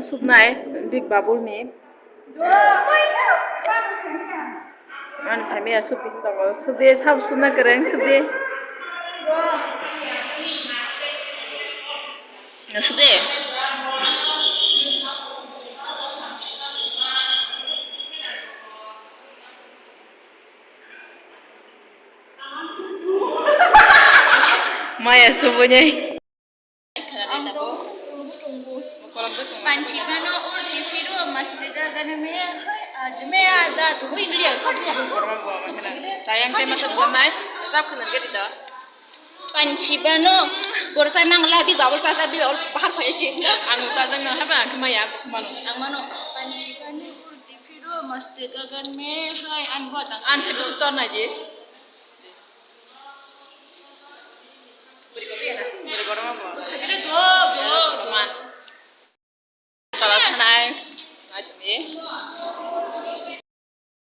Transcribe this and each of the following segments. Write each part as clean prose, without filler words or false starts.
Subnai big bubble ni an family subdi tongo subdi sab subna kereng subdi subdi Maya subunya Panci bano urti firu masti dagan me आज मैं आजाद हुई लिया tayang tema sabnai sab khanan ke dita panci bano borsa mangla bi babul tata bi babul bahar phayasi anu sajang na haba kemaya manu ang mano panci bano urti firu masti dagan me hai an botang an se besu tor na je beri korma bo itu do man kalau sanai ajmi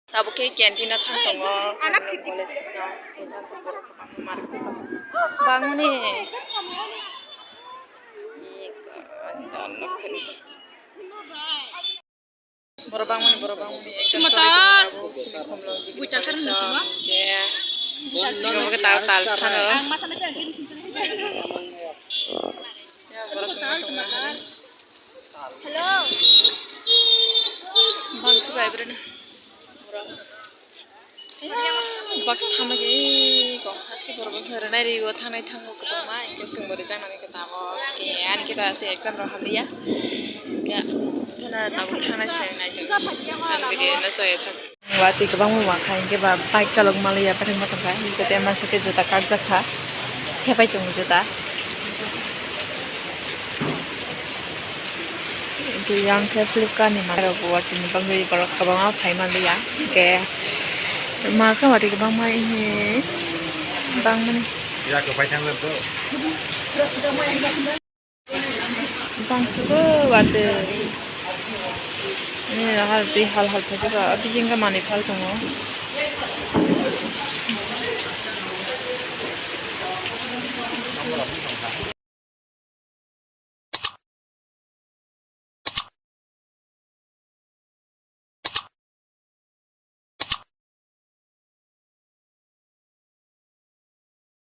tabu ke canteen thang tongo anak college na esa por mar bangni borobangmani Sebentar. Buta sana semua. Ya. Kalau kita tal sana. Ang masa na dyan Ya, borobang. hello Bang suka ibrana. Box thama ke ko aske borobang harana ri go thanai thango ko ma ke singbori janani ke tabo ke an kita se exam ro hamliya ya thana tabo thana se nai an bege na choye sak wati ke bang wa khain ke ba bike chalok malaya pathang matam khai ke te man sake juta kak jakha thepai chung juta itu yang ke flipkart ni ma ro wati ni bang ri barok ka bang thai malaya ke ma ka wati ke bang mai ni bang man ya ke pai thang tu bang suka wati ini hal saja ka abi jingga mani phal tongo